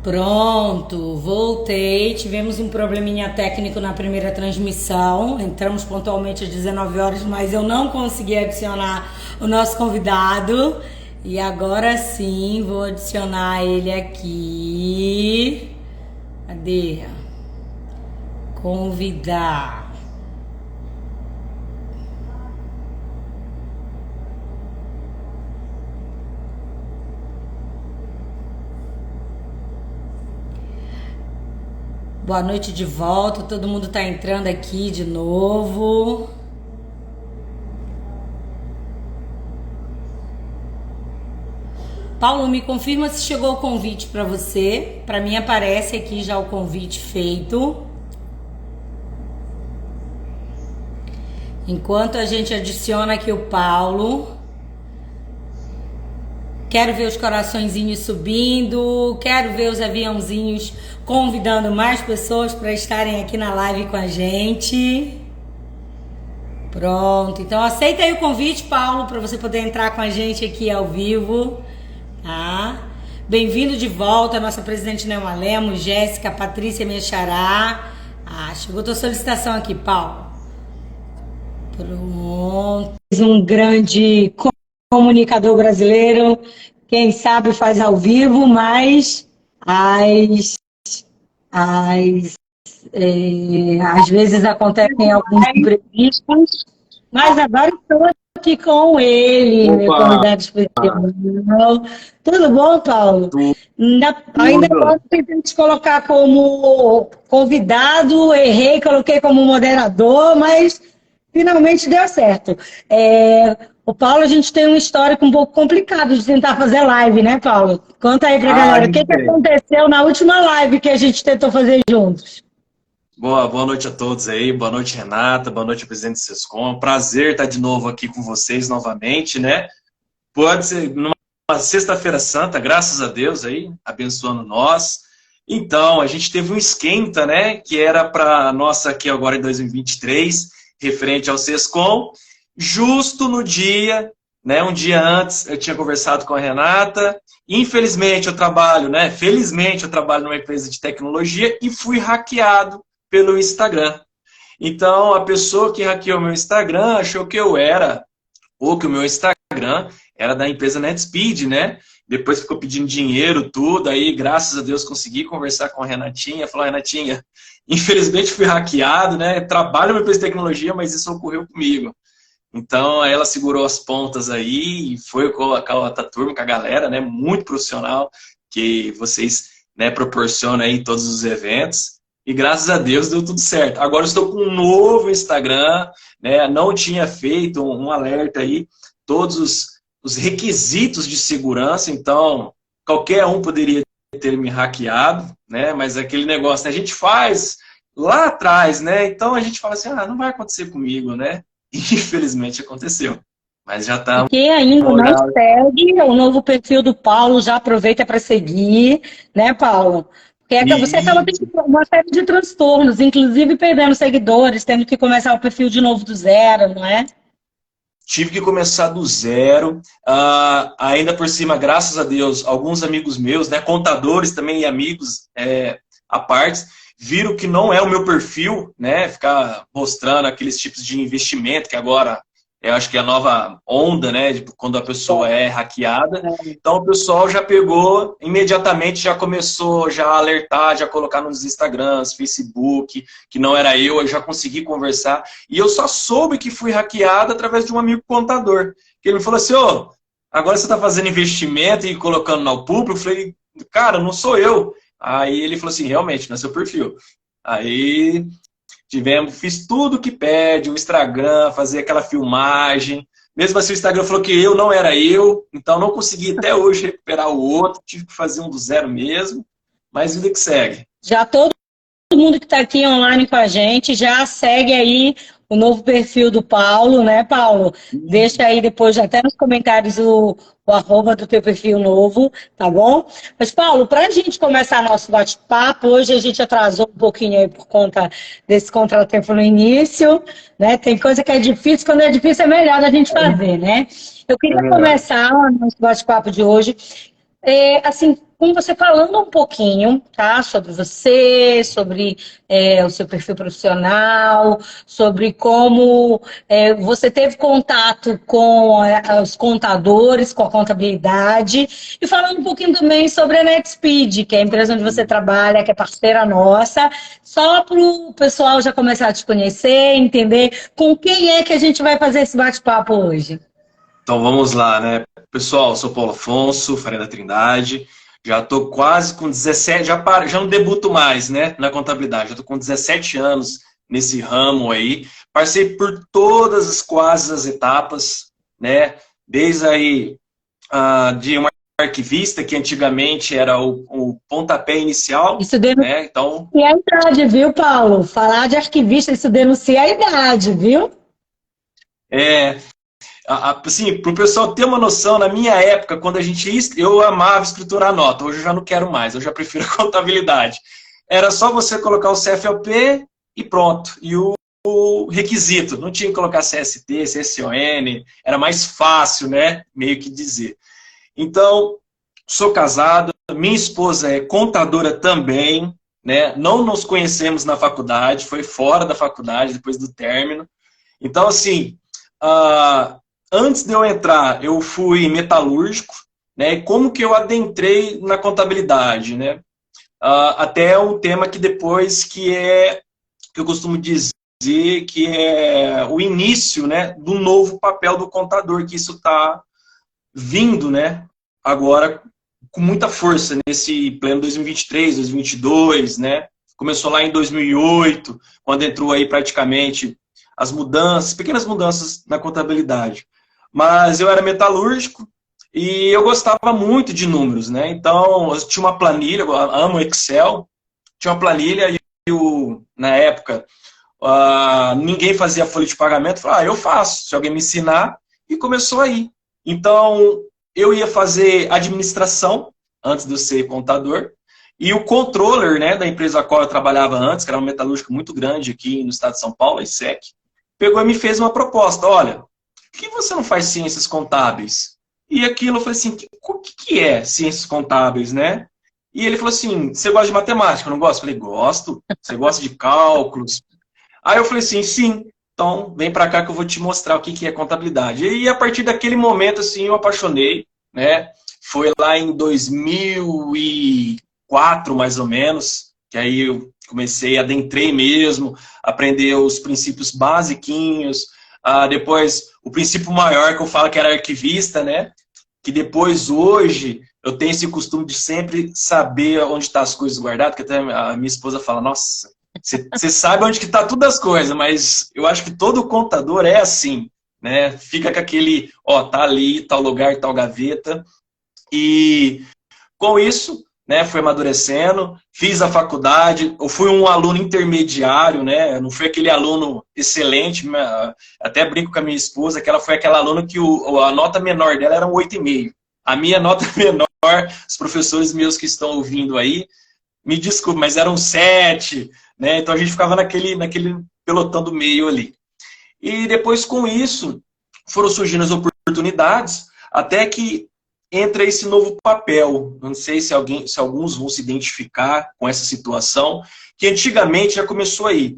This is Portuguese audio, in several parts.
Pronto, voltei. Tivemos um probleminha técnico na primeira transmissão. Entramos pontualmente às 19 horas, mas eu não consegui adicionar o nosso convidado. E agora sim, vou adicionar ele aqui. Cadê? Convidar. Boa noite de volta, todo mundo tá entrando aqui de novo. Paulo, me confirma se chegou o convite para você. Para mim aparece aqui já o convite feito. Enquanto a gente adiciona aqui o Paulo. Quero ver os coraçõezinhos subindo, quero ver os aviãozinhos convidando mais pessoas para estarem aqui na live com a gente. Pronto, então aceita aí o convite, Paulo, para você poder entrar com a gente aqui ao vivo, tá? Bem-vindo de volta, a nossa presidente Nelma Lemos, Jéssica, Patrícia, minha xará. Chegou a tua solicitação aqui, Paulo. Pronto. Um grande comunicador brasileiro, quem sabe faz ao vivo, mas às vezes acontecem alguns imprevistos, mas agora estou aqui com ele, meu convidado especial. Tudo bom, Paulo? Ainda posso tentar te colocar como convidado, errei, coloquei como moderador, mas finalmente deu certo. O Paulo, a gente tem um histórico um pouco complicado de tentar fazer live, né, Paulo? Conta aí pra galera, o que aconteceu na última live que a gente tentou fazer juntos? Boa noite a todos aí, boa noite, Renata, boa noite, presidente do Sescom. Prazer estar de novo aqui com vocês novamente, né? Pode ser numa sexta-feira santa, graças a Deus aí, abençoando nós. Então, a gente teve um esquenta, né, que era para nossa aqui agora em 2023, referente ao Sescom. Justo no dia, né, um dia antes, eu tinha conversado com a Renata. Infelizmente, eu trabalho, né? Felizmente, eu trabalho numa empresa de tecnologia e fui hackeado pelo Instagram. Então, a pessoa que hackeou meu Instagram achou que eu era, ou que o meu Instagram era da empresa NetSpeed, né? Depois ficou pedindo dinheiro, tudo. Aí, graças a Deus, consegui conversar com a Renatinha. Falou, Renatinha, infelizmente fui hackeado, né? Trabalho numa empresa de tecnologia, mas isso ocorreu comigo. Então, ela segurou as pontas aí e foi com a outra turma, com a galera, né? Muito profissional, que vocês, né, proporcionam aí em todos os eventos. E graças a Deus deu tudo certo. Agora eu estou com um novo Instagram, né? Não tinha feito um alerta aí, todos os requisitos de segurança, então qualquer um poderia ter me hackeado, né? Mas aquele negócio, né? A gente faz lá atrás, né? Então a gente fala assim, não vai acontecer comigo, né? Infelizmente aconteceu, mas já está... Quem ainda não segue o novo perfil do Paulo, já aproveita para seguir, né, Paulo? Porque você acaba tendo uma série de transtornos, inclusive perdendo seguidores, tendo que começar o perfil de novo do zero, não é? Tive que começar do zero, ainda por cima, graças a Deus, alguns amigos meus, né, contadores também e amigos à parte, viram que não é o meu perfil, né, ficar mostrando aqueles tipos de investimento que agora eu acho que é a nova onda, né, de quando a pessoa é hackeada. Então o pessoal já pegou, imediatamente já começou já a alertar, já colocar nos Instagrams, Facebook, que não era eu já consegui conversar. E eu só soube que fui hackeado através de um amigo contador, que ele me falou assim, agora você está fazendo investimento e colocando no público? Eu falei, cara, não sou eu. Aí ele falou assim, realmente, não é seu perfil. Aí fiz tudo que pede, o Instagram, fazer aquela filmagem. Mesmo assim, o Instagram falou que eu não era eu, então não consegui até hoje recuperar o outro, tive que fazer um do zero mesmo, mas vida que segue. Já todo mundo que está aqui online com a gente já segue aí o novo perfil do Paulo, né, Paulo? Deixa aí depois até nos comentários o arroba do teu perfil novo, tá bom? Mas, Paulo, para a gente começar nosso bate-papo, hoje a gente atrasou um pouquinho aí por conta desse contratempo no início, né? Tem coisa que é difícil, quando é difícil é melhor a gente fazer, né? Eu queria começar o nosso bate-papo de hoje assim, com você falando um pouquinho, tá? Sobre você, sobre o seu perfil profissional, sobre como você teve contato com os contadores, com a contabilidade, e falando um pouquinho também sobre a NetSpeed, que é a empresa onde você trabalha, que é parceira nossa, só para o pessoal já começar a te conhecer, entender com quem é que a gente vai fazer esse bate-papo hoje. Então vamos lá, né? Pessoal, eu sou Paulo Afonso, Faria da Trindade. Já estou quase com 17, já não debuto mais, né, na contabilidade. Já estou com 17 anos nesse ramo aí. Passei por todas quase as etapas, né? Desde aí de uma arquivista, que antigamente era o pontapé inicial, Isso denuncia né? Então, a idade, viu, Paulo? Falar de arquivista, isso denuncia a idade, viu? é, assim, para o pessoal ter uma noção, na minha época, quando a gente eu amava escriturar nota, hoje eu já não quero mais, eu já prefiro a contabilidade. Era só você colocar o CFOP e pronto. E o requisito, não tinha que colocar CST, CSON, era mais fácil, né? Meio que dizer. Então, sou casado, minha esposa é contadora também, né? Não nos conhecemos na faculdade, foi fora da faculdade, depois do término. Então, assim, antes de eu entrar, eu fui metalúrgico, né? E como que eu adentrei na contabilidade, né? Até um tema que depois que eu costumo dizer que é o início, né, do novo papel do contador, que isso está vindo, né, agora com muita força nesse pleno 2023, 2022, né? Começou lá em 2008, quando entrou aí praticamente as mudanças, pequenas mudanças na contabilidade. Mas eu era metalúrgico e eu gostava muito de números, né? Então, eu tinha uma planilha, eu amo Excel, tinha uma planilha e na época ninguém fazia folha de pagamento, eu falei, eu faço, se alguém me ensinar, e começou aí. Então, eu ia fazer administração, antes de eu ser contador, e o controller, né, da empresa a qual eu trabalhava antes, que era uma metalúrgica muito grande aqui no estado de São Paulo, a ISEC, pegou e me fez uma proposta, olha, por que você não faz ciências contábeis? E aquilo eu falei assim, o que é ciências contábeis, né? E ele falou assim, você gosta de matemática, não gosta? Eu falei, gosto. Você gosta de cálculos? Aí eu falei assim, sim, então vem para cá que eu vou te mostrar o que é contabilidade. E a partir daquele momento, assim, eu apaixonei, né? Foi lá em 2004, mais ou menos, que aí eu comecei, adentrei mesmo, aprender os princípios basiquinhos, depois o princípio maior que eu falo que era arquivista, né? Que depois, hoje, eu tenho esse costume de sempre saber onde estão as coisas guardadas, que até a minha esposa fala, nossa, você sabe onde que está todas as coisas, mas eu acho que todo contador é assim, né? Fica com aquele, tá ali, tal lugar, tal gaveta. E com isso, né, fui amadurecendo, fiz a faculdade, eu fui um aluno intermediário, né? Não fui aquele aluno excelente, até brinco com a minha esposa, que ela foi aquela aluna que a nota menor dela era um 8,5. A minha nota menor, os professores meus que estão ouvindo aí, me desculpe, mas eram 7, né? Então a gente ficava naquele pelotão do meio ali. E depois, com isso, foram surgindo as oportunidades, até que entra esse novo papel. Não sei se alguns vão se identificar com essa situação, que antigamente já começou aí.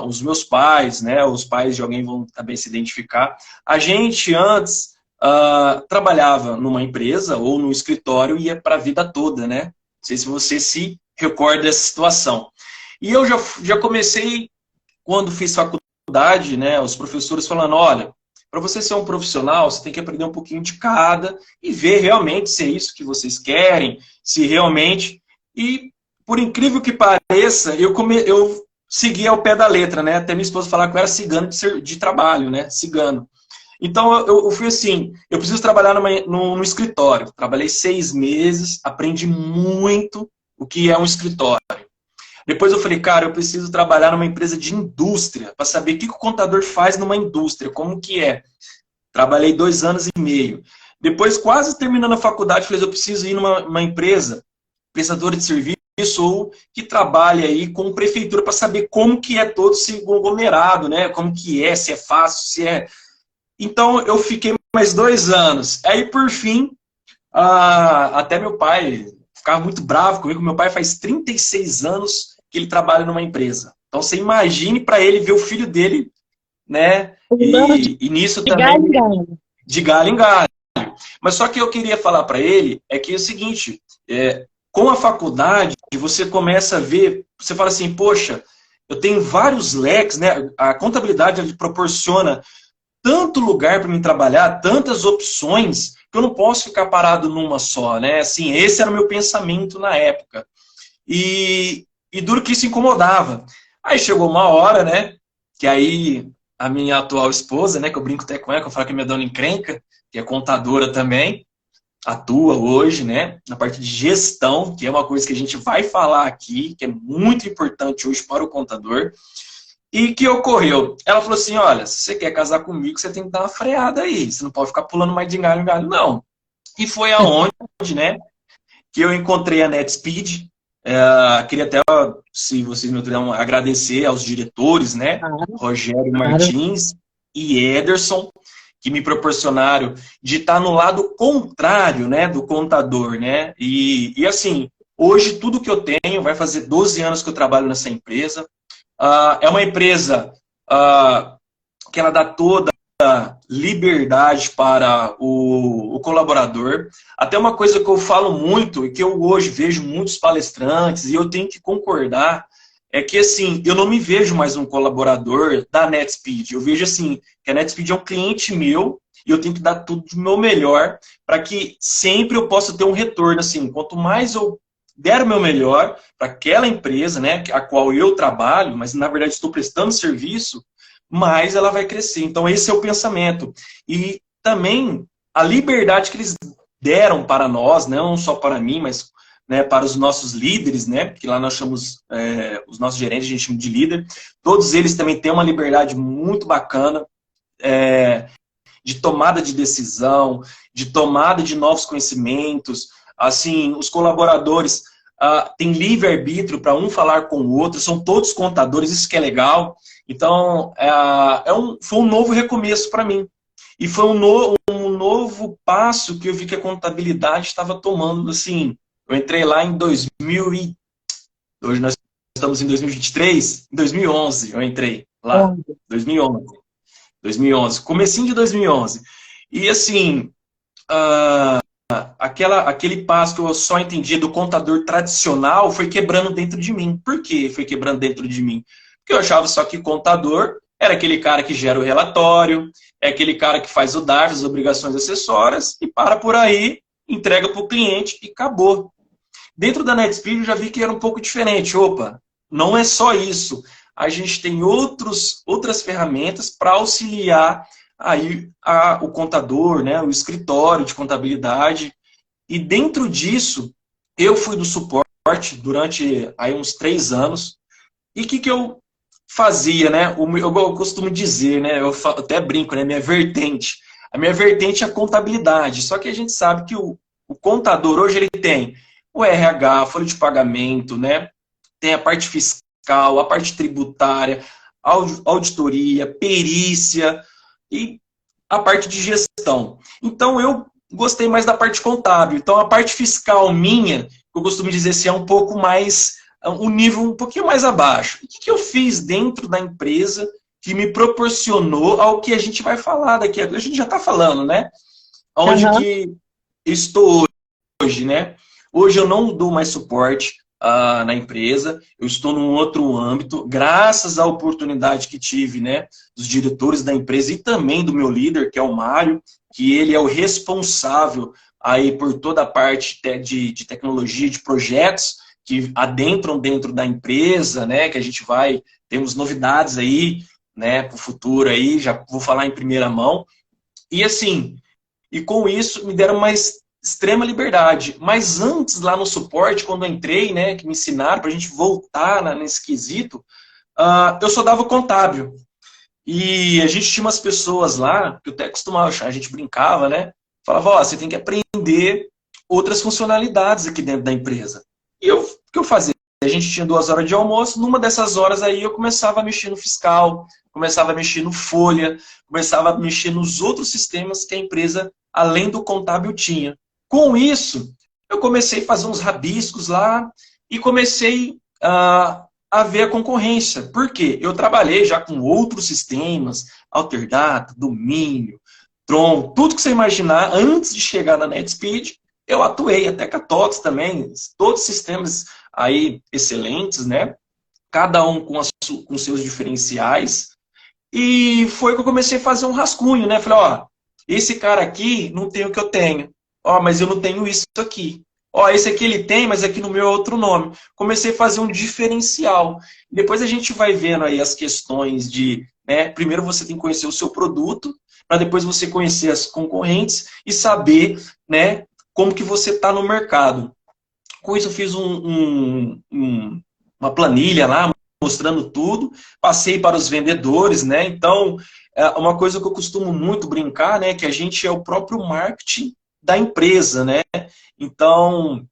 Os meus pais, né? Os pais de alguém vão também se identificar. A gente antes trabalhava numa empresa ou num escritório e ia para a vida toda, né? Não sei se você se recorda dessa situação. E eu já comecei, quando fiz faculdade, né, os professores falando, olha, para você ser um profissional, você tem que aprender um pouquinho de cada e ver realmente se é isso que vocês querem, se realmente... E, por incrível que pareça, eu segui ao pé da letra, né? Até minha esposa falava que eu era cigano de trabalho, né? Cigano. Então, eu fui assim, eu preciso trabalhar no escritório. Trabalhei 6 meses, aprendi muito o que é um escritório. Depois eu falei, cara, eu preciso trabalhar numa empresa de indústria, para saber o que o contador faz numa indústria, como que é. Trabalhei 2 anos e meio. Depois, quase terminando a faculdade, falei, eu preciso ir numa empresa, prestadora de serviço, ou que trabalhe aí com prefeitura, para saber como que é todo esse conglomerado, né? Como que é, se é fácil, se é... Então, eu fiquei mais 2 anos. Aí, por fim, Até meu pai ficava muito bravo comigo. Meu pai faz 36 anos que ele trabalha numa empresa. Então você imagine para ele ver o filho dele, né? Pulando E nisso de galho em também galho. de galho em galho. Mas só que eu queria falar para ele é que é o seguinte, com a faculdade você começa a ver, você fala assim, poxa, eu tenho vários leques, né? A contabilidade ele proporciona tanto lugar para mim trabalhar, tantas opções, que eu não posso ficar parado numa só, né? Assim, esse era o meu pensamento na época. E duro que isso incomodava. Aí chegou uma hora, né? Que aí a minha atual esposa, né? Que eu brinco até com ela, que eu falo que é minha dona encrenca, que é contadora também, atua hoje, né? Na parte de gestão, que é uma coisa que a gente vai falar aqui, que é muito importante hoje para o contador. E que ocorreu? Ela falou assim, olha, se você quer casar comigo, você tem que dar uma freada aí. Você não pode ficar pulando mais de galho em galho, não. E foi aonde, né, que eu encontrei a NetSpeed. Queria até, se vocês me puderem, agradecer aos diretores, né, Claro, Rogério claro. Martins e Ederson, que me proporcionaram de estar no lado contrário, né, do contador, né, e assim, hoje tudo que eu tenho, vai fazer 12 anos que eu trabalho nessa empresa. É uma empresa que ela dá toda a liberdade para o colaborador. Até uma coisa que eu falo muito e que eu hoje vejo muitos palestrantes, e eu tenho que concordar, é que assim, eu não me vejo mais um colaborador da NetSpeed. Eu vejo assim, que a NetSpeed é um cliente meu e eu tenho que dar tudo do meu melhor para que sempre eu possa ter um retorno. Assim, quanto mais eu der o meu melhor para aquela empresa, né, a qual eu trabalho, mas na verdade estou prestando serviço, mais ela vai crescer. Então esse é o pensamento. E também a liberdade que eles deram para nós, não só para mim, mas, né, para os nossos líderes, né, que lá nós chamamos, os nossos gerentes, a gente chama de líder, todos eles também têm uma liberdade muito bacana, de tomada de decisão, de tomada de novos conhecimentos. Assim, os colaboradores têm livre-arbítrio para um falar com o outro, são todos contadores, isso que é legal. Então, foi um novo recomeço para mim. E foi um novo passo que eu vi que a contabilidade estava tomando. Assim, eu entrei lá em 2000 e... Hoje nós estamos em 2023. Em 2011 eu entrei lá. 2011. 2011. Comecinho de 2011. E assim, aquele passo que eu só entendia do contador tradicional foi quebrando dentro de mim. Por que foi quebrando dentro de mim? Porque eu achava só que contador era aquele cara que gera o relatório, é aquele cara que faz o DARF, as obrigações acessórias, e para por aí, entrega para o cliente e acabou. Dentro da NetSpeed eu já vi que era um pouco diferente. Opa, não é só isso. A gente tem outras ferramentas para auxiliar aí o contador, né, o escritório de contabilidade. E dentro disso, eu fui do suporte durante aí uns 3 anos. E o que eu fazia, né? Eu costumo dizer, né? Eu até brinco, né? Minha vertente. A minha vertente é a contabilidade. Só que a gente sabe que o contador hoje ele tem o RH, a folha de pagamento, né? Tem a parte fiscal, a parte tributária, auditoria, perícia e a parte de gestão. Então, eu gostei mais da parte contábil. Então, a parte fiscal minha, eu costumo dizer assim, é um pouco mais, um nível um pouquinho mais abaixo. O que eu fiz dentro da empresa que me proporcionou ao que a gente vai falar daqui? A gente já está falando, né? Onde que estou hoje, né? Hoje eu não dou mais suporte na empresa, eu estou num outro âmbito, graças à oportunidade que tive, né, dos diretores da empresa e também do meu líder, que é o Mário, que ele é o responsável aí por toda a parte de tecnologia, de projetos que adentram dentro da empresa, né, que a gente temos novidades aí, né, para o futuro aí, já vou falar em primeira mão, e assim, e com isso me deram mais extrema liberdade. Mas antes, lá no suporte, quando eu entrei, né, que me ensinaram para a gente voltar nesse quesito, eu só dava o contábil. E a gente tinha umas pessoas lá, que eu até costumava achar, a gente brincava, né? Falava, ó, você tem que aprender outras funcionalidades aqui dentro da empresa. E o que eu fazia? A gente tinha 2 horas de almoço, numa dessas horas aí eu começava a mexer no fiscal, começava a mexer no folha, começava a mexer nos outros sistemas que a empresa, além do contábil, tinha. Com isso, eu comecei a fazer uns rabiscos lá e comecei a ver a concorrência. Por quê? Eu trabalhei já com outros sistemas, Alterdata, Domínio, Tron, tudo que você imaginar, antes de chegar na NetSpeed, eu atuei, até com a TOTS também, todos sistemas aí excelentes, né? Cada um com seus diferenciais. E foi que eu comecei a fazer um rascunho, né? Falei, ó, esse cara aqui não tem o que eu tenho. Ó, mas eu não tenho isso aqui. Ó, esse aqui ele tem, mas aqui no meu é outro nome. Comecei a fazer um diferencial. Depois a gente vai vendo aí as questões de, né? Primeiro você tem que conhecer o seu produto, para depois você conhecer as concorrentes e saber, né, como que você está no mercado. Com isso eu fiz uma planilha lá, mostrando tudo, passei para os vendedores, né? Então, uma coisa que eu costumo muito brincar, né, que a gente é o próprio marketing da empresa, né? Então,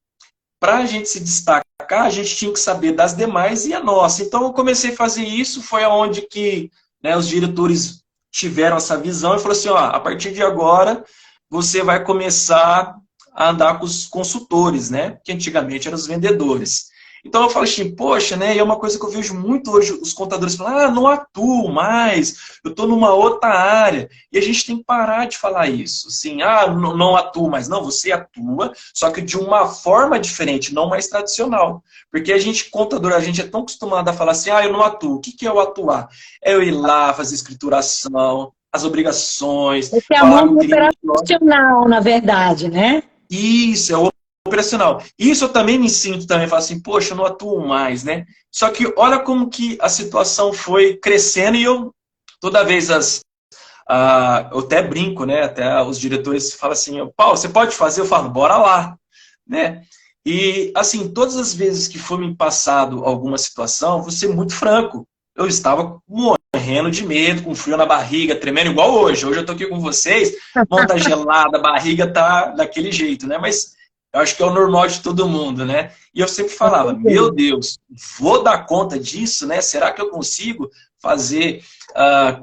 para a gente se destacar, a gente tinha que saber das demais e a nossa. Então, eu comecei a fazer isso, foi aonde que, né, os diretores tiveram essa visão e falaram assim, ó, a partir de agora, você vai começar a andar com os consultores, né? Que antigamente eram os vendedores. Então eu falo assim, poxa, né? E é uma coisa que eu vejo muito hoje, os contadores falam, ah, não atuo mais, eu estou numa outra área. E a gente tem que parar de falar isso. Assim, ah, não atuo mais. Não, você atua, só que de uma forma diferente, não mais tradicional. Porque a gente, contador, a gente é tão acostumado a falar assim, ah, eu não atuo. O que é eu atuar? É eu ir lá, fazer escrituração, as obrigações, Esse é a falar mão com o cliente. operacional, na verdade, né? Isso, é o operacional. Isso eu também me sinto também, falo assim, poxa, eu não atuo mais, né? Só que olha como que a situação foi crescendo e eu, toda vez eu até brinco, né? Até os diretores falam assim, Paulo, você pode fazer? Eu falo, bora lá, né? E, assim, todas as vezes que foi me passado alguma situação, vou ser muito franco, eu estava morrendo de medo, com frio na barriga, tremendo igual hoje. Hoje eu tô aqui com vocês, mão tá gelada, a barriga tá daquele jeito, né? Mas eu acho que é o normal de todo mundo, né? E eu sempre falava, meu Deus, vou dar conta disso, né? Será que eu consigo fazer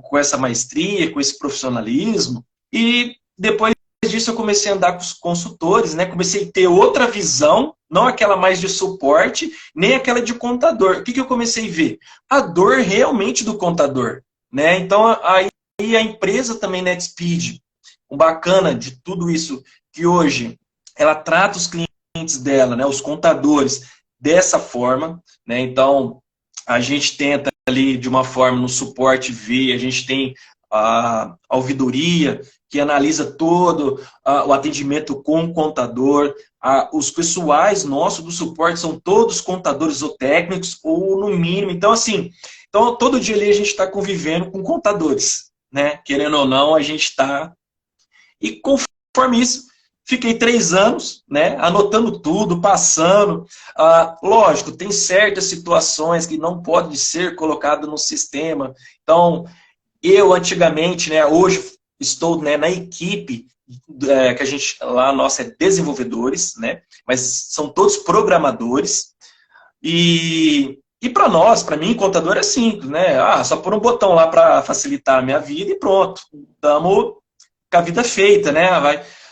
com essa maestria, com esse profissionalismo? E depois disso eu comecei a andar com os consultores, né? Comecei a ter outra visão, não aquela mais de suporte, nem aquela de contador. O que eu comecei a ver? A dor realmente do contador, né? Então, aí a empresa também, NetSpeed, o bacana de tudo isso, que hoje ela trata os clientes dela, né? Os contadores, dessa forma, né? Então, a gente tenta ali, de uma forma, no suporte ver, a gente tem a ouvidoria, que analisa todo o atendimento com o contador. Os pessoais nossos do suporte são todos contadores ou técnicos, ou no mínimo. Então, assim, então, todo dia ali a gente está convivendo com contadores, né? Querendo ou não, a gente está... E conforme isso, fiquei 3 anos, né? Anotando tudo, passando. Lógico, tem certas situações que não podem ser colocadas no sistema. Então, eu antigamente, né? Hoje estou, né, na equipe que a gente, lá nossa é desenvolvedores, né? Mas são todos programadores. E para nós, para mim, contador é simples, né? Só pôr um botão lá para facilitar a minha vida e pronto. Estamos com a vida feita, né?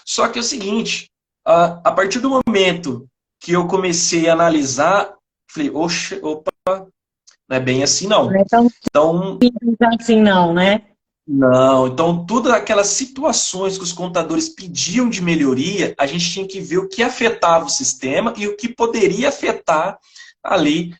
Só que é o seguinte, a partir do momento que eu comecei a analisar, falei, opa, não é bem assim Não não. é tão Então, simples assim, não, né? não, então todas aquelas situações que os contadores pediam de melhoria, a gente tinha que ver o que afetava o sistema e o que poderia afetar ali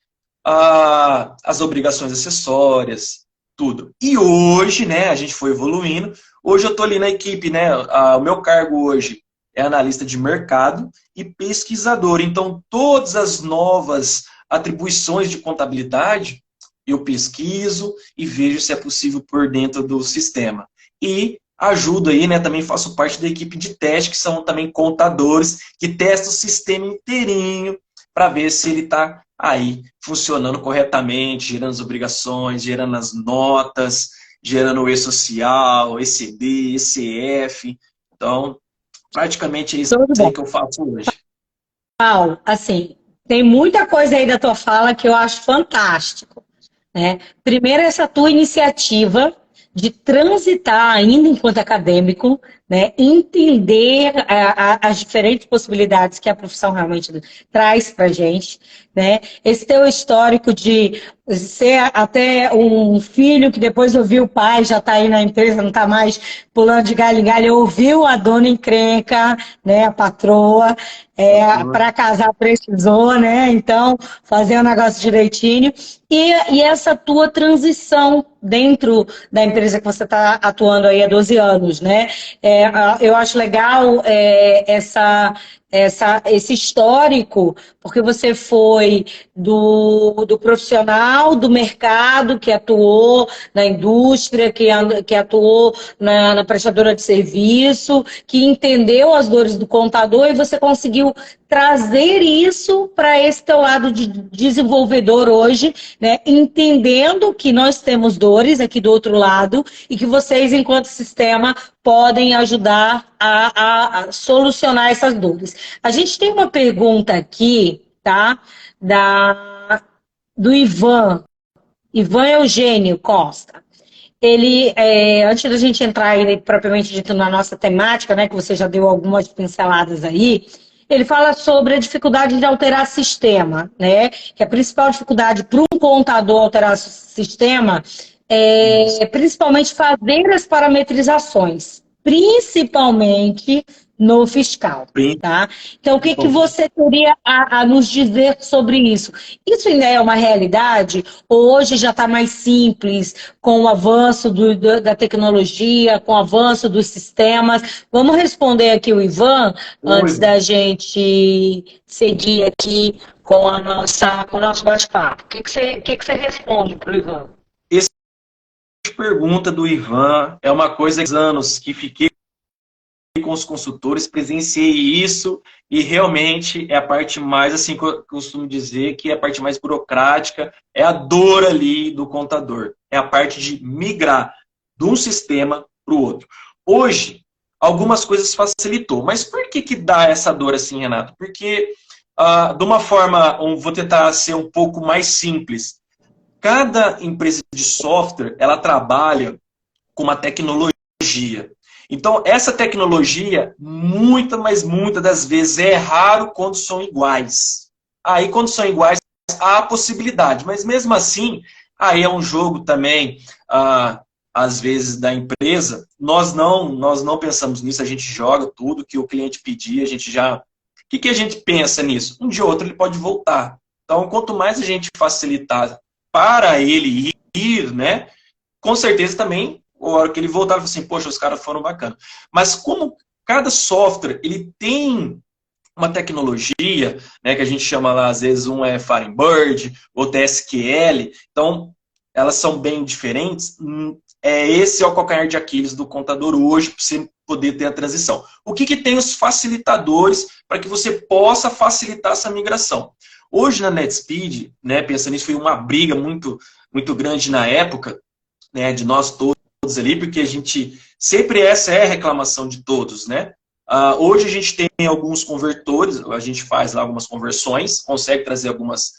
as obrigações acessórias, tudo. E hoje, né, a gente foi evoluindo, hoje eu estou ali na equipe, né, o meu cargo hoje é analista de mercado e pesquisador, então todas as novas atribuições de contabilidade, eu pesquiso e vejo se é possível por dentro do sistema. E ajudo aí, né? Também faço parte da equipe de teste, que são também contadores, que testam o sistema inteirinho para ver se ele está aí funcionando corretamente, gerando as obrigações, gerando as notas, gerando o E-Social, ECD, ECF. Então, praticamente é isso Tudo aí bom. que eu faço hoje. Paulo, assim, tem muita coisa aí da tua fala que eu acho fantástico, né? Primeiro, essa tua iniciativa de transitar ainda enquanto acadêmico, né? Entender as diferentes possibilidades que a profissão realmente traz para a gente, né? Esse teu histórico de ser até um filho que depois ouviu o pai, já está aí na empresa, não está mais pulando de galho em galho, ouviu a dona encrenca, né, a patroa, para casar precisou, né? Então, fazer o negócio direitinho. E essa tua transição dentro da empresa que você está atuando aí há 12 anos, né? Eu acho legal esse histórico, porque você foi do profissional, do mercado, que atuou na indústria, que atuou na prestadora de serviço, que entendeu as dores do contador e você conseguiu trazer isso para esse teu lado de desenvolvedor hoje, né? Entendendo que nós temos dores aqui do outro lado e que vocês, enquanto sistema, podem ajudar a solucionar essas dores. A gente tem uma pergunta aqui, tá? Do Ivan Eugênio Costa. Ele, antes da gente entrar aí, propriamente dito na nossa temática, né, que você já deu algumas pinceladas aí, ele fala sobre a dificuldade de alterar sistema, né? Que a principal dificuldade para um contador alterar sistema é principalmente fazer as parametrizações, principalmente no fiscal, tá? Então, o que você teria a nos dizer sobre isso? Isso ainda é uma realidade? Ou hoje já está mais simples com o avanço da tecnologia, com o avanço dos sistemas? Vamos responder aqui o Ivan, antes da gente seguir aqui com o nosso bate-papo. O que você responde para o Ivan? Essa pergunta do Ivan é uma coisa que há anos que fiquei com os consultores, presenciei isso e realmente é a parte mais, assim, que eu costumo dizer que é a parte mais burocrática, é a dor ali do contador, é a parte de migrar de um sistema para o outro. Hoje, algumas coisas facilitou, mas por que dá essa dor assim, Renato? Porque, de uma forma, vou tentar ser um pouco mais simples, cada empresa de software, ela trabalha com uma tecnologia. Então, essa tecnologia, muitas das vezes, é raro quando são iguais. Aí, quando são iguais, há a possibilidade. Mas, mesmo assim, aí é um jogo também, às vezes, da empresa. Nós não pensamos nisso, a gente joga tudo que o cliente pedir, a gente já... O que a gente pensa nisso? Um dia ou outro ele pode voltar. Então, quanto mais a gente facilitar para ele ir, né, com certeza também, a hora que ele voltava, assim, poxa, os caras foram bacanas. Mas como cada software, ele tem uma tecnologia, né, que a gente chama lá, às vezes, um é Firebird, outro é SQL, então, elas são bem diferentes, esse é o calcanhar de Aquiles do contador hoje, para você poder ter a transição. O que tem os facilitadores para que você possa facilitar essa migração? Hoje, na NetSpeed, né, pensando nisso, foi uma briga muito grande na época, né, de nós todos ali, porque a gente, sempre essa é a reclamação de todos, né? Hoje a gente tem alguns convertores, a gente faz lá algumas conversões, consegue trazer algumas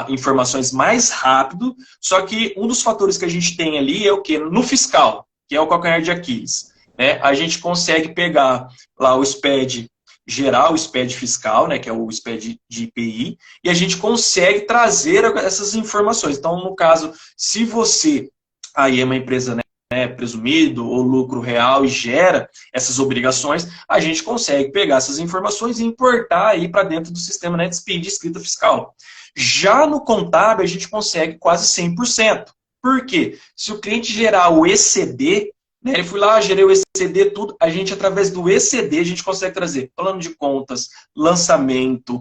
informações mais rápido, só que um dos fatores que a gente tem ali é o quê? No fiscal, que é o calcanhar de Aquiles, né? A gente consegue pegar lá o SPED geral, o SPED fiscal, né, que é o SPED de IPI, e a gente consegue trazer essas informações. Então, no caso, se você aí é uma empresa, né, presumido ou lucro real e gera essas obrigações, a gente consegue pegar essas informações e importar aí para dentro do sistema NetSpeed de escrita fiscal. Já no contábil, a gente consegue quase 100%. Por quê? Se o cliente gerar o ECD, né, ele foi lá, gerei o ECD, tudo, a gente, através do ECD, a gente consegue trazer plano de contas, lançamento,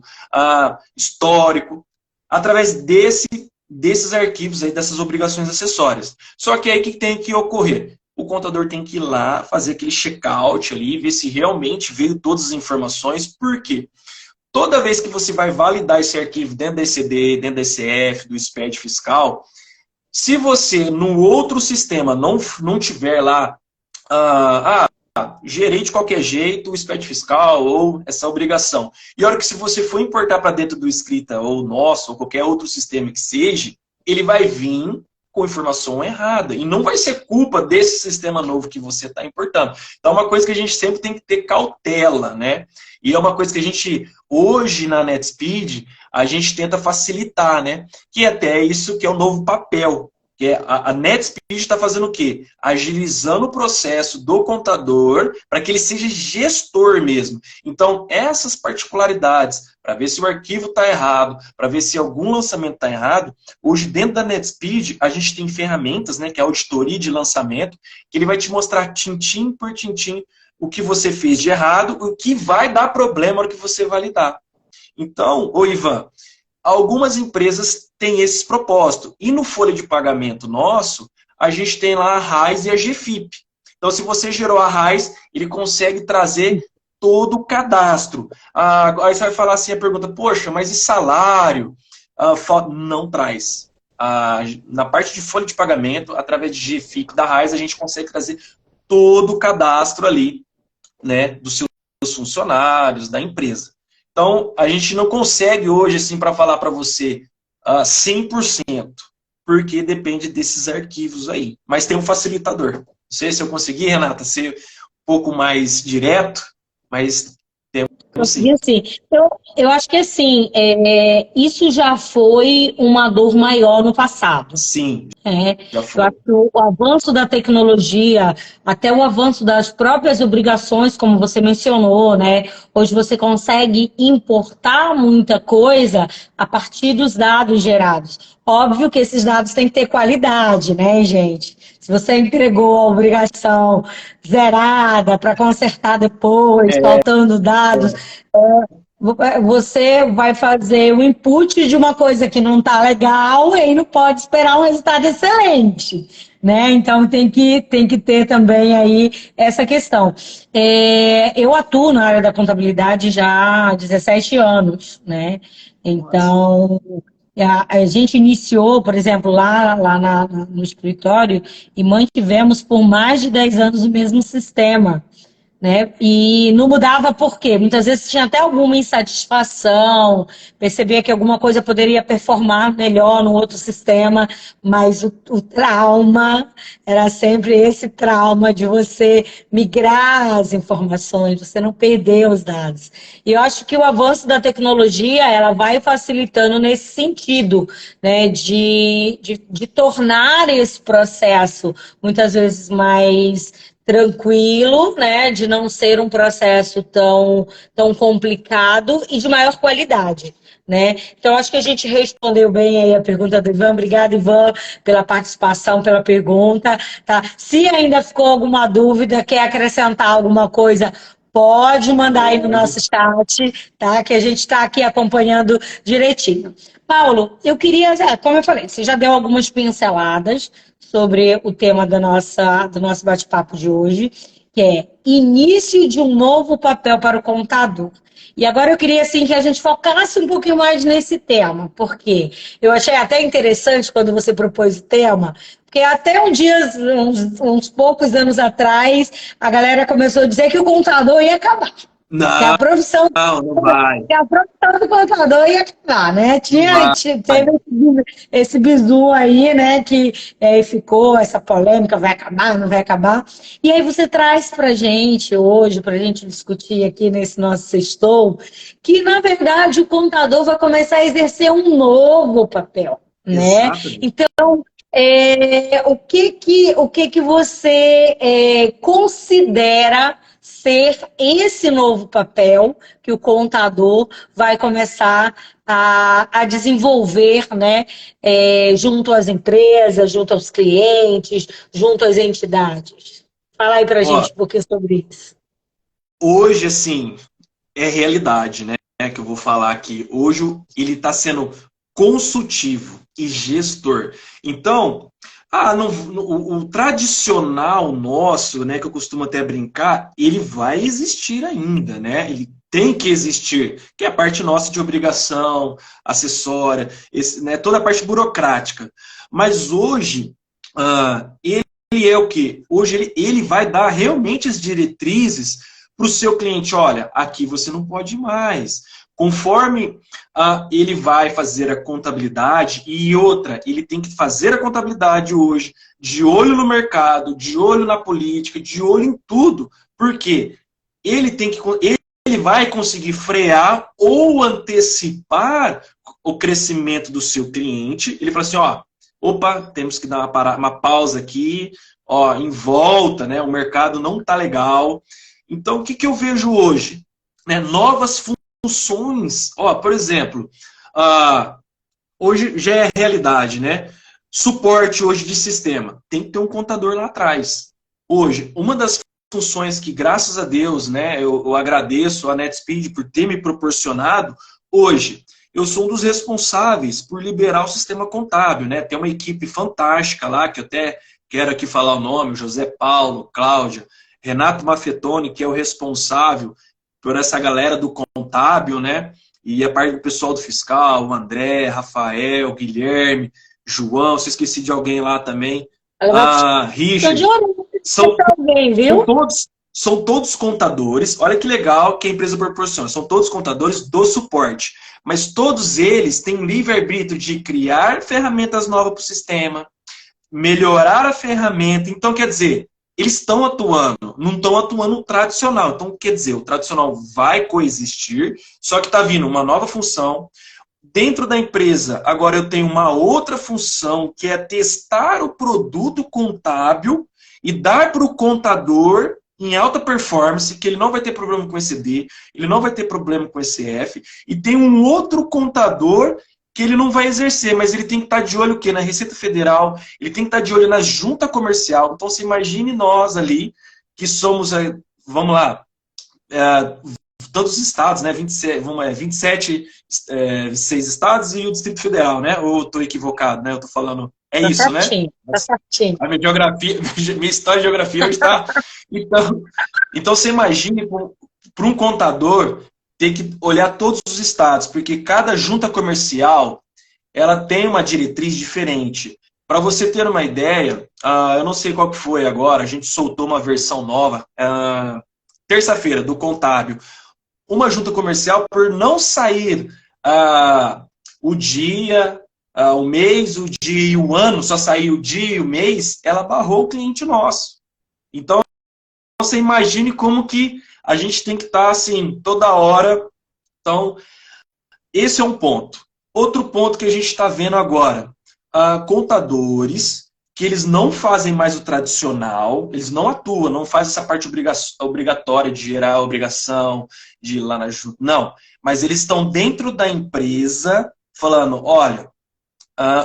histórico, através desses arquivos, aí, dessas obrigações acessórias. Só que aí o que tem que ocorrer? O contador tem que ir lá, fazer aquele check-out ali, ver se realmente veio todas as informações. Por quê? Toda vez que você vai validar esse arquivo dentro da ECD, dentro da ECF, do SPED fiscal, se você, no outro sistema, não tiver lá, gerei de qualquer jeito o SPED fiscal ou essa obrigação. E a hora que se você for importar para dentro do Escrita ou nosso, ou qualquer outro sistema que seja, ele vai vir com informação errada. E não vai ser culpa desse sistema novo que você está importando. Então, é uma coisa que a gente sempre tem que ter cautela, né? E é uma coisa que a gente, hoje na NetSpeed, a gente tenta facilitar, né? Que até isso que é o novo papel. Que é a NetSpeed está fazendo o quê? Agilizando o processo do contador para que ele seja gestor mesmo. Então, essas particularidades, para ver se o arquivo está errado, para ver se algum lançamento está errado, hoje dentro da NetSpeed a gente tem ferramentas, né, que é a auditoria de lançamento, que ele vai te mostrar tintim por tintim o que você fez de errado, o que vai dar problema na hora que você validar. Então, ô Ivan, algumas empresas têm esse propósito. E no folha de pagamento nosso, a gente tem lá a RAIS e a GFIP. Então, se você gerou a RAIS, ele consegue trazer todo o cadastro. Aí você vai falar assim, a pergunta, poxa, mas e salário? Não traz. Na parte de folha de pagamento, através de GFIP da RAIS, a gente consegue trazer todo o cadastro ali, né, dos seus funcionários, da empresa. Então, a gente não consegue hoje, assim, para falar para você 100%, porque depende desses arquivos aí. Mas tem um facilitador. Não sei se eu consegui, Renata, ser um pouco mais direto, mas Consegui, sim. Eu acho que, assim, isso já foi uma dor maior no passado. Sim, já Eu foi. acho que o avanço da tecnologia, até o avanço das próprias obrigações, como você mencionou, né? Hoje você consegue importar muita coisa a partir dos dados gerados. Óbvio que esses dados têm que ter qualidade, né, gente? Se você entregou a obrigação zerada para consertar depois, faltando dados, você vai fazer o input de uma coisa que não está legal e não pode esperar um resultado excelente, né? Então tem que ter também aí essa questão. Eu atuo na área da contabilidade já há 17 anos, né? Então a gente iniciou, por exemplo, lá no escritório e mantivemos por mais de 10 anos o mesmo sistema. Né? E não mudava por quê? Muitas vezes tinha até alguma insatisfação, percebia que alguma coisa poderia performar melhor no outro sistema, mas o trauma era sempre esse trauma de você migrar as informações, você não perder os dados. E eu acho que o avanço da tecnologia, ela vai facilitando nesse sentido, né? de tornar esse processo muitas vezes mais tranquilo, né, de não ser um processo tão complicado e de maior qualidade, né? Então, acho que a gente respondeu bem aí a pergunta do Ivan. Obrigada, Ivan, pela participação, pela pergunta, tá? Se ainda ficou alguma dúvida, quer acrescentar alguma coisa, pode mandar aí no nosso chat, tá? Que a gente está aqui acompanhando direitinho. Paulo, eu queria, como eu falei, você já deu algumas pinceladas sobre o tema do nosso bate-papo de hoje, que é início de um novo papel para o contador. E agora eu queria assim, que a gente focasse um pouquinho mais nesse tema, porque eu achei até interessante quando você propôs o tema, porque até uns poucos anos atrás, a galera começou a dizer que o contador ia acabar. Que a profissão, não vai. que a profissão do contador ia acabar, né? Teve esse bizu aí, né? Que ficou essa polêmica, vai acabar, não vai acabar. E aí você traz pra gente hoje, pra gente discutir aqui nesse nosso sextou, que na verdade o contador vai começar a exercer um novo papel, né? Exatamente. Então, o que você considera ser esse novo papel que o contador vai começar a desenvolver, né, junto às empresas, junto aos clientes, junto às entidades? Fala aí pra gente um pouquinho sobre isso. Hoje, assim, é realidade, né, que eu vou falar aqui. Hoje ele está sendo consultivo e gestor. Então, o tradicional nosso, né, que eu costumo até brincar, ele vai existir ainda, né? Ele tem que existir, que é a parte nossa de obrigação, acessória, né, toda a parte burocrática. Mas hoje, ele é o quê? Hoje ele vai dar realmente as diretrizes para o seu cliente. Olha, aqui você não pode ir mais. Conforme ele vai fazer a contabilidade, e outra, ele tem que fazer a contabilidade hoje, de olho no mercado, de olho na política, de olho em tudo, porque ele vai conseguir frear ou antecipar o crescimento do seu cliente. Ele fala assim, ó, opa, temos que dar uma pausa aqui, ó, em volta, né? O mercado não tá legal. Então, o que eu vejo hoje? Né, novas funções. Ó, por exemplo, hoje já é realidade, né? Suporte hoje de sistema. Tem que ter um contador lá atrás. Hoje, uma das funções que, graças a Deus, né, eu agradeço a NetSpeed por ter me proporcionado, hoje, eu sou um dos responsáveis por liberar o sistema contábil, né? Tem uma equipe fantástica lá, que eu até quero aqui falar o nome, José Paulo, Cláudia, Renato Maffetoni, que é o responsável por essa galera do contábil, né? E a parte do pessoal do fiscal, o André, Rafael, Guilherme, João, se esqueci de alguém lá também, Richard, são todos contadores, olha que legal que a empresa proporciona, são todos contadores do suporte, mas todos eles têm livre-arbítrio de criar ferramentas novas para o sistema, melhorar a ferramenta, então quer dizer, eles estão atuando, não estão atuando tradicional. Então, quer dizer, o tradicional vai coexistir, só que está vindo uma nova função. Dentro da empresa, agora eu tenho uma outra função, que é testar o produto contábil e dar para o contador em alta performance, que ele não vai ter problema com ECD, ele não vai ter problema com ECF, e tem um outro contador que ele não vai exercer, mas ele tem que estar de olho o quê? Na Receita Federal, ele tem que estar de olho na junta comercial. Então, você imagine nós ali, que somos, vamos lá, todos os estados, né? 27, 26 estados e o Distrito Federal, né? Ou estou equivocado, né? Eu estou falando, isso, certinho, né? Tá certinho. A minha geografia, minha história de geografia hoje está... Então, você imagine para um contador ter que olhar todos os estados, porque cada junta comercial ela tem uma diretriz diferente. Para você ter uma ideia, eu não sei qual que foi agora, a gente soltou uma versão nova, terça-feira, do contábil. Uma junta comercial, por não sair o dia, o mês, o dia e o ano, só sair o dia e o mês, ela barrou o cliente nosso. Então, você imagine como que a gente tem que estar assim, toda hora. Então, esse é um ponto. Outro ponto que a gente está vendo agora, contadores que eles não fazem mais o tradicional, eles não atuam, não fazem essa parte obrigatória de gerar a obrigação, de ir lá na junta, não. Mas eles estão dentro da empresa falando, olha,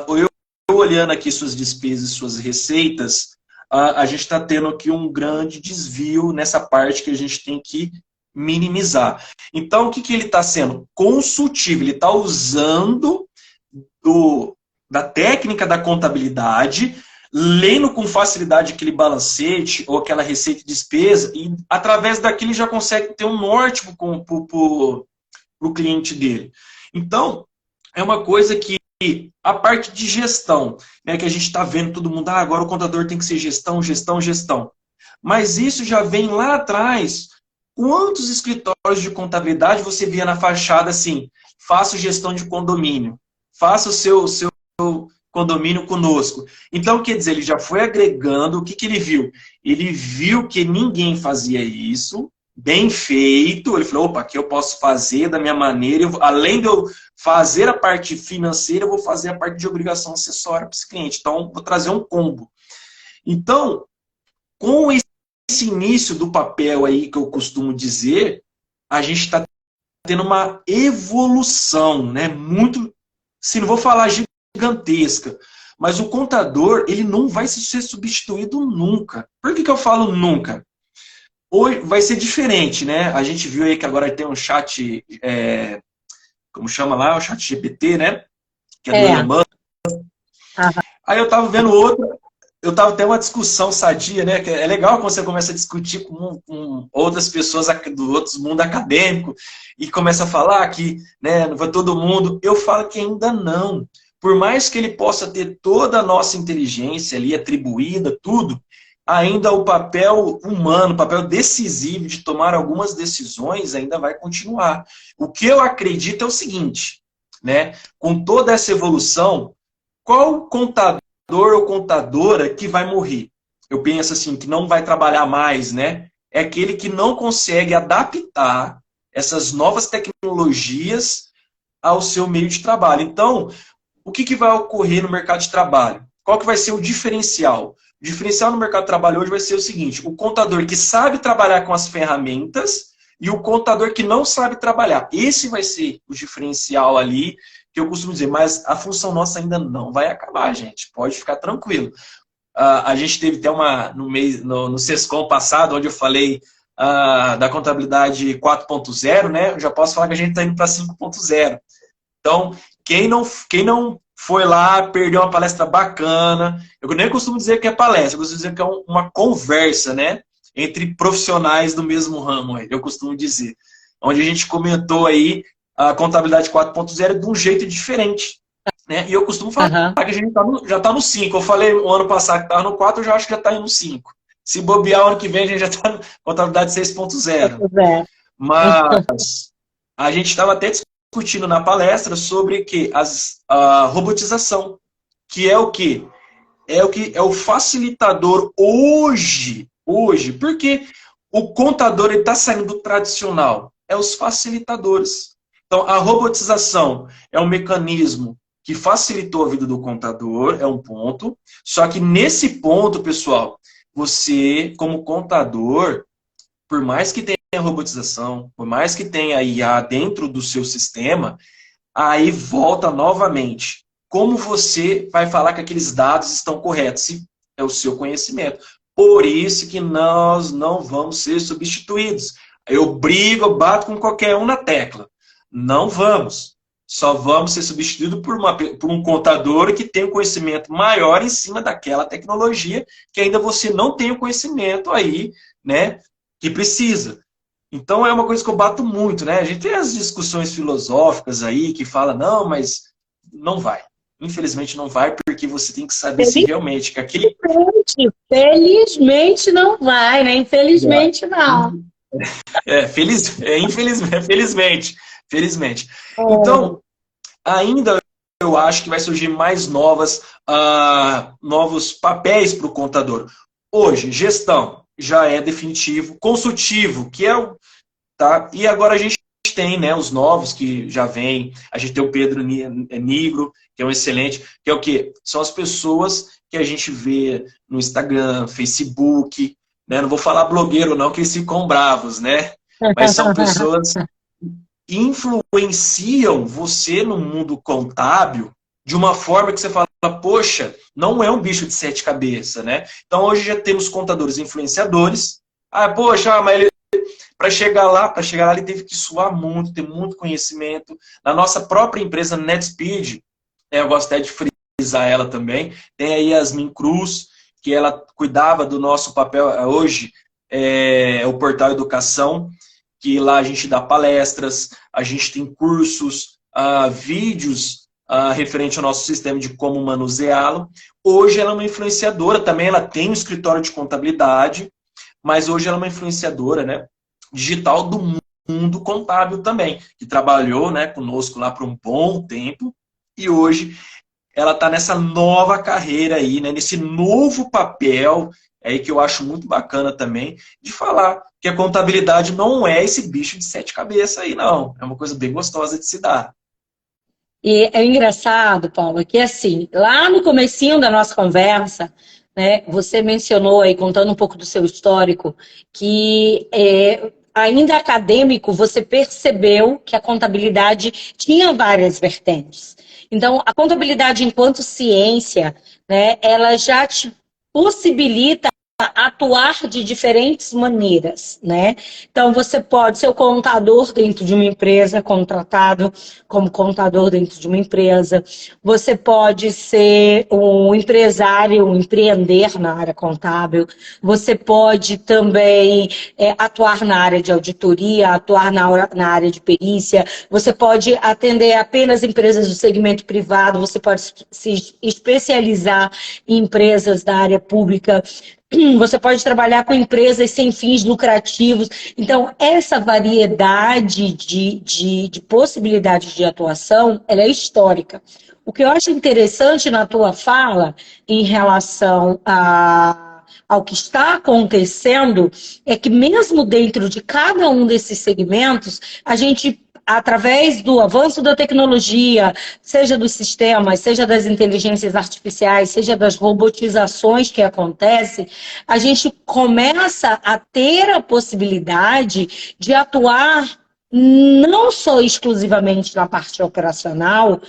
eu olhando aqui suas despesas e suas receitas, a gente está tendo aqui um grande desvio nessa parte que a gente tem que minimizar. Então, o que ele está sendo? Consultivo, ele está usando da técnica da contabilidade, lendo com facilidade aquele balancete ou aquela receita e despesa, e através daquilo ele já consegue ter um norte para o cliente dele. Então, é uma coisa que a parte de gestão, né, que a gente está vendo todo mundo, agora o contador tem que ser gestão, gestão, gestão. Mas isso já vem lá atrás. Quantos escritórios de contabilidade você via na fachada assim, faça gestão de condomínio, faça o seu condomínio conosco. Então, quer dizer, ele já foi agregando, o que ele viu? Ele viu que ninguém fazia isso, bem feito, ele falou, opa, aqui eu posso fazer da minha maneira, além de eu fazer a parte financeira, eu vou fazer a parte de obrigação acessória para esse cliente. Então, vou trazer um combo. Então, com esse início do papel aí que eu costumo dizer, a gente está tendo uma evolução, né? Muito, se não vou falar gigantesca, mas o contador, ele não vai ser substituído nunca. Por que eu falo nunca? Hoje vai ser diferente, né? A gente viu aí que agora tem um chat, como chama lá? O chat GPT, né? Que é do Elon Musk. Aí eu tava vendo eu tava até uma discussão sadia, né? Que é legal quando você começa a discutir com outras pessoas do outro mundo acadêmico e começa a falar que, né, não vai todo mundo. Eu falo que ainda não. Por mais que ele possa ter toda a nossa inteligência ali atribuída, tudo, ainda o papel humano, o papel decisivo de tomar algumas decisões ainda vai continuar. O que eu acredito é o seguinte, né? Com toda essa evolução, qual contador ou contadora que vai morrer? Eu penso assim, que não vai trabalhar mais, né? É aquele que não consegue adaptar essas novas tecnologias ao seu meio de trabalho. Então, o que vai ocorrer no mercado de trabalho? Qual que vai ser o diferencial? O diferencial no mercado de trabalho hoje vai ser o seguinte, o contador que sabe trabalhar com as ferramentas e o contador que não sabe trabalhar. Esse vai ser o diferencial ali, que eu costumo dizer, mas a função nossa ainda não vai acabar, gente. Pode ficar tranquilo. A gente teve até no Sescom passado, onde eu falei da contabilidade 4.0, né? Eu já posso falar que a gente está indo para 5.0. Então, quem não foi lá, perdeu uma palestra bacana. Eu nem costumo dizer que é palestra, eu costumo dizer que é uma conversa, né? Entre profissionais do mesmo ramo, eu costumo dizer. Onde a gente comentou aí a contabilidade 4.0 de um jeito diferente. Né? E eu costumo falar que a gente já está no 5. Eu falei o ano passado que estava no 4, eu já acho que já está indo no 5. Se bobear o ano que vem, a gente já está na contabilidade 6.0. Mas a gente estava até discutindo na palestra sobre que a robotização, que é o quê? É o facilitador hoje. Porque o contador está saindo do tradicional. É os facilitadores. Então, a robotização é um mecanismo que facilitou a vida do contador, é um ponto. Só que nesse ponto, pessoal, você, como contador, por mais que tenha robotização, por mais que tenha IA dentro do seu sistema, aí volta novamente. Como você vai falar que aqueles dados estão corretos? Se é o seu conhecimento. Por isso que nós não vamos ser substituídos. Eu bato com qualquer um na tecla. Não vamos. Só vamos ser substituídos por um contador que tem um conhecimento maior em cima daquela tecnologia que ainda você não tem o conhecimento aí, né, que precisa. Então é uma coisa que eu bato muito, né? A gente tem as discussões filosóficas aí que fala, não, mas não vai. Infelizmente não vai, porque você tem que saber se realmente que aquele... Felizmente não vai, né? Infelizmente não. Felizmente. Então, ainda eu acho que vai surgir mais novos papéis para o contador. Hoje, gestão já é definitivo, consultivo, que é o... Tá? E agora a gente tem, né, os novos que já vêm, a gente tem o Pedro Nigro, que é um excelente, que é o quê? São as pessoas que a gente vê no Instagram, Facebook, né? Não vou falar blogueiro não, que eles ficam bravos, né? Mas são pessoas que influenciam você no mundo contábil de uma forma que você fala, poxa, não é um bicho de 7 cabeças, né? Então hoje já temos contadores influenciadores. Poxa, mas ele... Para chegar lá, ele teve que suar muito, ter muito conhecimento. Na nossa própria empresa NetSpeed, eu gosto até de frisar ela também, tem a Yasmin Cruz, que ela cuidava do nosso papel, hoje é o Portal Educação, que lá a gente dá palestras, a gente tem cursos, vídeos referente ao nosso sistema de como manuseá-lo. Hoje ela é uma influenciadora também, ela tem um escritório de contabilidade, mas hoje ela é uma influenciadora, né, digital do mundo contábil também, que trabalhou, né, conosco lá por um bom tempo, e hoje ela está nessa nova carreira aí, né, nesse novo papel, aí que eu acho muito bacana também, de falar que a contabilidade não é esse bicho de 7 cabeças aí, não. É uma coisa bem gostosa de se dar. E é engraçado, Paulo, que assim, lá no comecinho da nossa conversa, né, você mencionou aí, contando um pouco do seu histórico, que ainda acadêmico, você percebeu que a contabilidade tinha várias vertentes. Então, a contabilidade enquanto ciência, né, ela já te possibilita atuar de diferentes maneiras, né? Então, você pode ser o contador dentro de uma empresa, contratado como contador dentro de uma empresa. Você pode ser um empresário, empreender na área contábil. Você pode também atuar na área de auditoria, atuar na área de perícia. Você pode atender apenas empresas do segmento privado. Você pode se especializar em empresas da área pública. você pode trabalhar com empresas sem fins lucrativos. Então, essa variedade de possibilidades de atuação, ela é histórica. O que eu acho interessante na tua fala, em relação ao que está acontecendo, é que mesmo dentro de cada um desses segmentos, a gente, através do avanço da tecnologia, seja dos sistemas, seja das inteligências artificiais, seja das robotizações que acontecem, a gente começa a ter a possibilidade de atuar não só exclusivamente na parte operacional,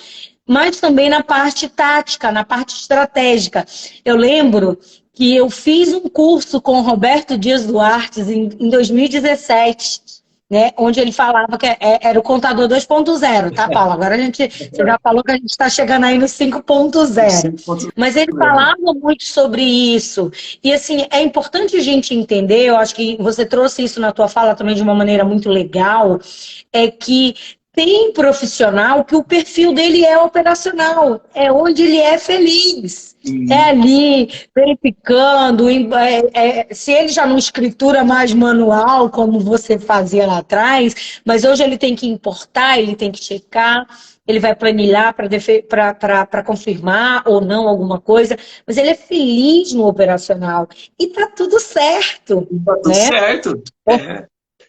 mas também na parte tática, na parte estratégica. Eu lembro que eu fiz um curso com o Roberto Dias Duarte em 2017, né, onde ele falava que era o contador 2.0, tá, Paulo? Agora você já falou que a gente está chegando aí no 5.0. Mas ele falava muito sobre isso. E, assim, é importante a gente entender, eu acho que você trouxe isso na tua fala também de uma maneira muito legal, é que tem profissional que o perfil dele é operacional, é onde ele é feliz. É ali, verificando, se ele já não escritura mais manual, como você fazia lá atrás, mas hoje ele tem que importar, ele tem que checar, ele vai planilhar para confirmar ou não alguma coisa, mas ele é feliz no operacional. E tá tudo certo. Tá tudo certo.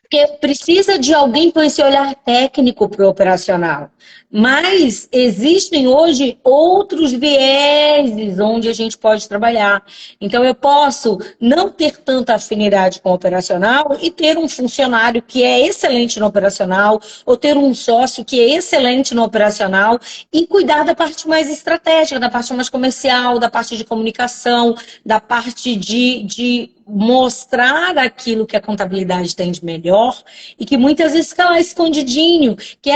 Porque precisa de alguém com esse olhar técnico para o operacional. Mas existem hoje outros vieses onde a gente pode trabalhar. Então, eu posso não ter tanta afinidade com o operacional e ter um funcionário que é excelente no operacional, ou ter um sócio que é excelente no operacional e cuidar da parte mais estratégica, da parte mais comercial, da parte de comunicação, da parte de mostrar aquilo que a contabilidade tem de melhor e que muitas vezes fica lá escondidinho, que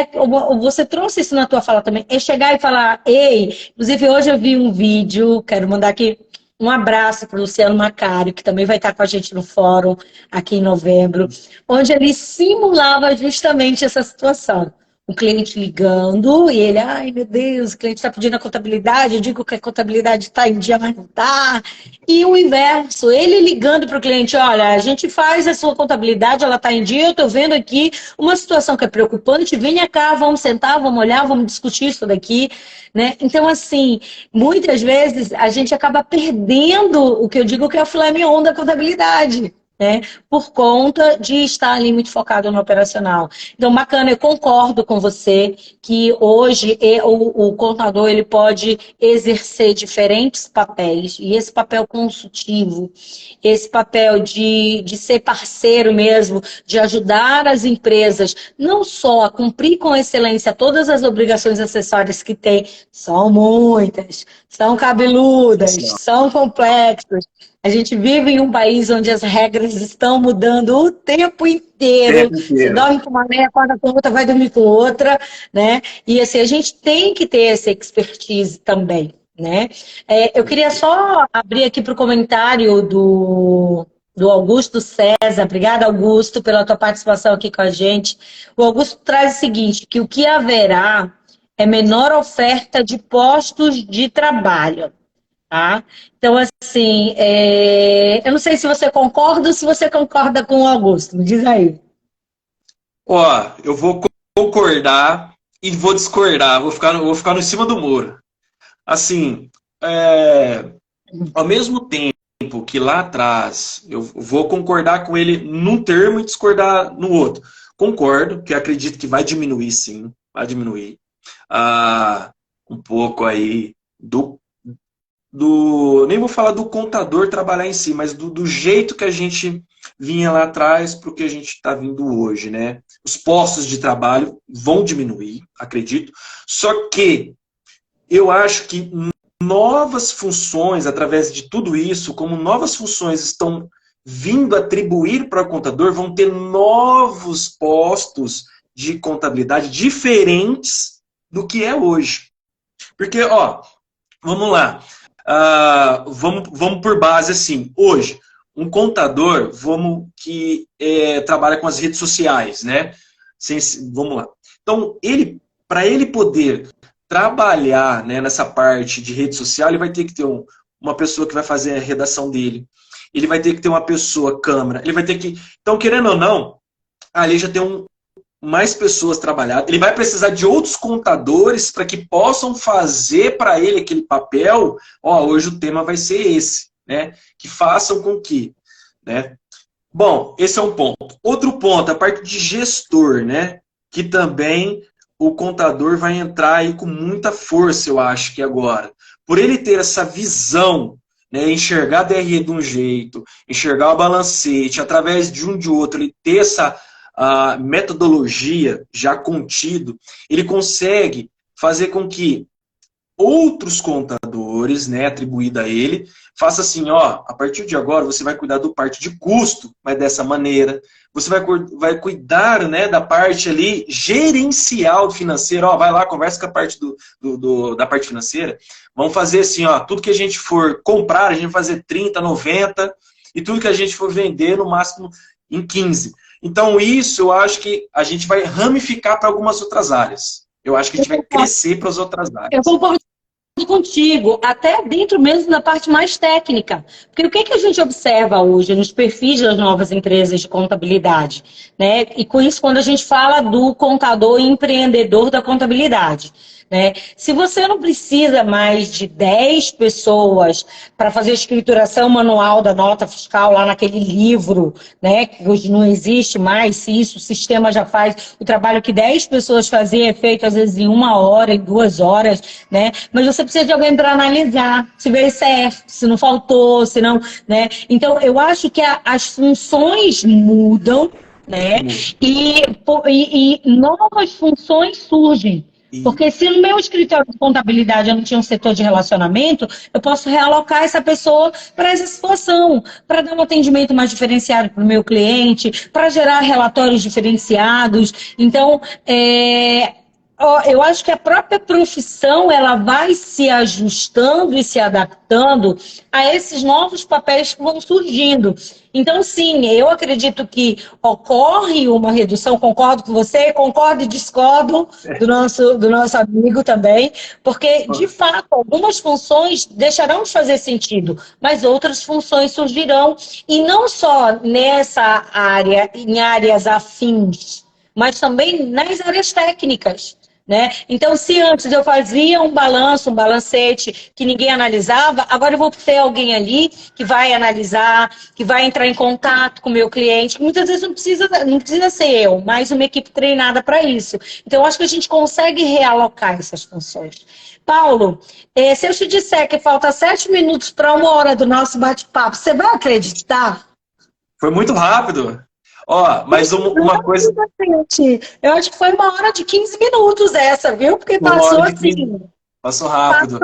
você trouxe isso na tua fala também, é chegar e falar, ei, inclusive hoje eu vi um vídeo, quero mandar aqui um abraço para o Luciano Macário, que também vai estar com a gente no fórum aqui em novembro, onde ele simulava justamente essa situação. O cliente ligando e ele, ai meu Deus, o cliente está pedindo a contabilidade, eu digo que a contabilidade está em dia, mas não está. E o inverso, ele ligando para o cliente, olha, a gente faz a sua contabilidade, ela está em dia, eu estou vendo aqui uma situação que é preocupante, venha cá, vamos sentar, vamos olhar, vamos discutir isso daqui, né? Então, assim, muitas vezes a gente acaba perdendo o que eu digo que é o filé mignon da contabilidade, né, por conta de estar ali muito focado no operacional. Então, bacana, eu concordo com você que hoje o contador ele pode exercer diferentes papéis, e esse papel consultivo, esse papel de ser parceiro mesmo, de ajudar as empresas, não só a cumprir com excelência todas as obrigações acessórias que tem, são muitas, são cabeludas, são complexas. A gente vive em um país onde as regras estão mudando o tempo inteiro. Você dorme com uma meia, acorda com outra, vai dormir com outra, né? E assim, a gente tem que ter essa expertise também, né? Eu queria só abrir aqui para o comentário do Augusto César. Obrigada, Augusto, pela tua participação aqui com a gente. O Augusto traz o seguinte, que o que haverá é menor oferta de postos de trabalho. Tá? Então, assim, eu não sei se você concorda ou se você concorda com o Augusto. Me diz aí. Ó, eu vou concordar e vou discordar. Vou ficar no cima do muro. Assim, ao mesmo tempo que lá atrás eu vou concordar com ele num termo e discordar no outro. Concordo, que acredito que vai diminuir, sim. Vai diminuir. Um pouco aí nem vou falar do contador trabalhar em si, mas do jeito que a gente vinha lá atrás para o que a gente está vindo hoje, né? Os postos de trabalho vão diminuir, acredito. Só que eu acho que novas funções, através de tudo isso, como novas funções estão vindo atribuir para o contador, vão ter novos postos de contabilidade diferentes do que é hoje. Porque, ó, vamos lá. Vamos por base assim. Hoje, um contador, que trabalha com as redes sociais, né? Vamos lá. Então, para ele poder trabalhar, né, nessa parte de rede social, ele vai ter que ter uma pessoa que vai fazer a redação dele. ele vai ter que ter uma pessoa, câmera, ele vai ter que... Então, querendo ou não, ali já tem mais pessoas trabalhando. Ele vai precisar de outros contadores para que possam fazer para ele aquele papel. Ó, hoje o tema vai ser esse, né? Que façam com que, né? Bom, esse é um ponto. Outro ponto, a parte de gestor, né? Que também o contador vai entrar aí com muita força, eu acho que agora. Por ele ter essa visão, né, enxergar a DRE de um jeito, enxergar o balancete, através de um de outro, ele ter essa metodologia já contido, ele consegue fazer com que outros contadores, né, atribuído a ele, faça assim, ó, a partir de agora você vai cuidar do parte de custo, mas dessa maneira, você vai cuidar, né, da parte ali gerencial financeira, ó, vai lá, conversa com a parte da parte financeira, vamos fazer assim, ó, tudo que a gente for comprar, a gente vai fazer 30, 90, e tudo que a gente for vender, no máximo, em 15. Então isso, eu acho que a gente vai ramificar para algumas outras áreas. Eu acho que a gente vai crescer para as outras áreas. Eu concordo contigo, até dentro mesmo da parte mais técnica. Porque o que a gente observa hoje nos perfis das novas empresas de contabilidade, né? E com isso, quando a gente fala do contador empreendedor da contabilidade, né? Se você não precisa mais de 10 pessoas para fazer a escrituração manual da nota fiscal lá naquele livro, né? Que hoje não existe mais, se isso o sistema já faz, o trabalho que 10 pessoas faziam é feito às vezes em 1 hora, em 2 horas, né? Mas você precisa de alguém para analisar, se veio certo, se não faltou, se não, né? Então, eu acho que as funções mudam, né? E novas funções surgem. Porque se no meu escritório de contabilidade eu não tinha um setor de relacionamento, eu posso realocar essa pessoa para essa situação, para dar um atendimento mais diferenciado para o meu cliente, para gerar relatórios diferenciados. Então, eu acho que a própria profissão ela vai se ajustando e se adaptando a esses novos papéis que vão surgindo. Então, sim, eu acredito que ocorre uma redução, concordo com você, concordo e discordo do nosso amigo também, porque, de fato, algumas funções deixarão de fazer sentido, mas outras funções surgirão, e não só nessa área, em áreas afins, mas também nas áreas técnicas. Né? Então, se antes eu fazia um balanço, um balancete que ninguém analisava, agora eu vou ter alguém ali que vai analisar, que vai entrar em contato com o meu cliente. Muitas vezes não precisa ser eu, mas uma equipe treinada para isso. Então, eu acho que a gente consegue realocar essas funções. Paulo, se eu te disser que falta 7 minutos para 1 hora do nosso bate-papo, você vai acreditar? Foi muito rápido. Ó, mas uma coisa... Eu acho que foi 1 hora de 15 minutos essa, viu? Porque passou assim. Passou rápido.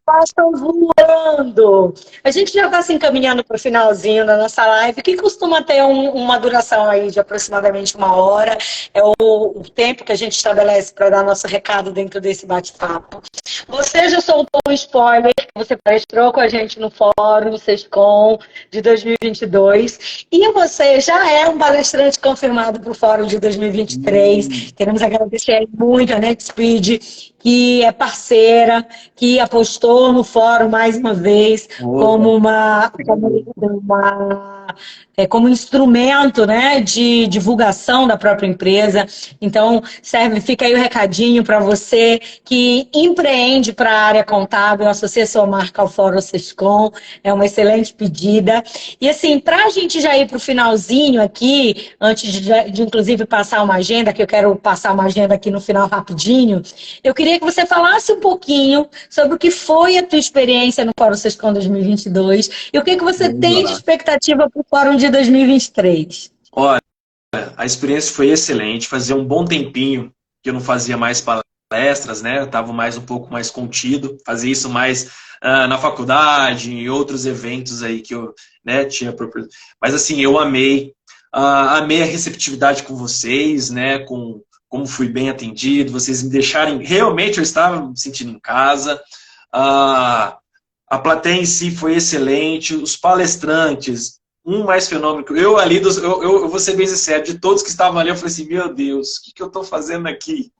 Passam voando. A gente já está se encaminhando para o finalzinho da nossa live, que costuma ter uma duração aí de aproximadamente 1 hora. É o tempo que a gente estabelece para dar nosso recado dentro desse bate-papo. Você já soltou um spoiler, você palestrou com a gente no Fórum Sescom de 2022. E você já é um palestrante confirmado para o Fórum de 2023. Queremos agradecer muito a NetSpeed, que é parceira, que apostou no fórum mais uma vez como instrumento, né, de divulgação da própria empresa. Então, fica aí o recadinho para você que empreende para a área contábil, associa sua marca ao Fórum Sescom, é uma excelente pedida. E assim, para a gente já ir para o finalzinho aqui, antes de inclusive passar uma agenda, que eu quero passar uma agenda aqui no final rapidinho, eu queria que você falasse um pouquinho sobre o que foi a tua experiência no Fórum Sescom 2022 e o que você tem de expectativa para o Fórum de 2023. Olha, a experiência foi excelente. Fazia um bom tempinho que eu não fazia mais palestras, né? Eu estava um pouco mais contido. Fazia isso mais na faculdade, em outros eventos aí que eu, né, tinha. Mas assim, eu amei. Amei a receptividade com vocês, né? Como fui bem atendido, vocês me deixarem... Realmente eu estava me sentindo em casa. A plateia em si foi excelente. Os palestrantes, mais fenômeno. Eu ali, eu vou ser bem sincero, de todos que estavam ali, eu falei assim, meu Deus, o que eu estou fazendo aqui?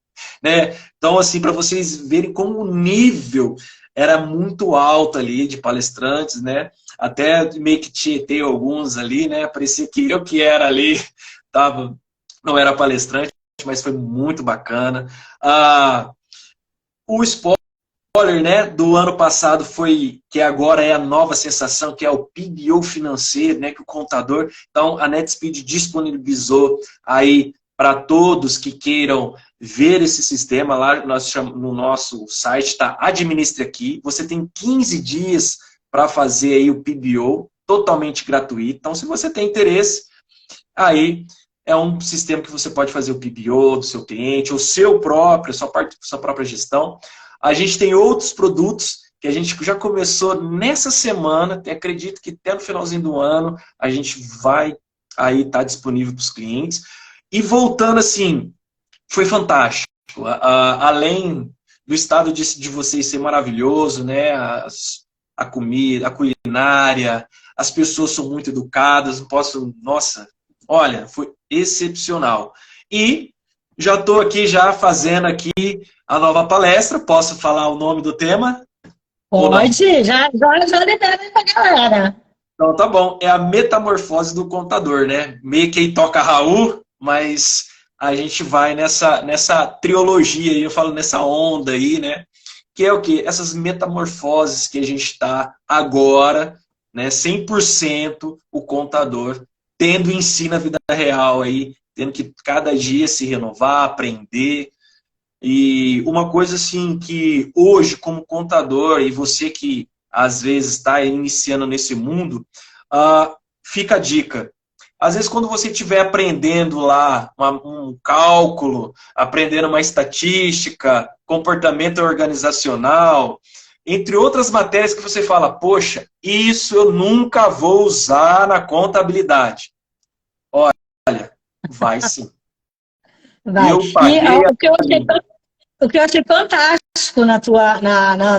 né? Então, assim, para vocês verem como o nível era muito alto ali de palestrantes, né? Até meio que tietei alguns ali, né? Parecia que eu que era ali, tava, não era palestrante, mas foi muito bacana. O spoiler, né, do ano passado foi, que agora é a nova sensação, que é o PBO financeiro, né, que o contador, então a NetSpeed disponibilizou aí para todos que queiram ver esse sistema lá no nosso site, está Administre Aqui, você tem 15 dias para fazer aí o PBO, totalmente gratuito, então se você tem interesse, aí é um sistema que você pode fazer o PBO do seu cliente, o seu próprio, sua própria gestão. A gente tem outros produtos que a gente já começou nessa semana, acredito que até no finalzinho do ano a gente vai aí estar disponível para os clientes. E voltando assim, foi fantástico. Além do estado de vocês ser maravilhoso, né? A comida, a culinária, as pessoas são muito educadas, não posso, nossa, olha, foi excepcional. E já estou aqui já fazendo aqui a nova palestra. Posso falar o nome do tema? Pode, já libera aí pra galera. Então tá bom. É a metamorfose do contador, né? Meio que toca Raul, mas a gente vai nessa trilogia aí, eu falo nessa onda aí, né? Que é o quê? Essas metamorfoses que a gente está agora, né? 100% o contador tendo em si na vida real aí, tendo que cada dia se renovar, aprender. E uma coisa assim que hoje, como contador, e você que às vezes está iniciando nesse mundo, fica a dica. Às vezes, quando você estiver aprendendo lá um cálculo, aprendendo uma estatística, comportamento organizacional, entre outras matérias que você fala, poxa, isso eu nunca vou usar na contabilidade. Olha, vai sim. Vai. Eu paguei o que eu achei fantástico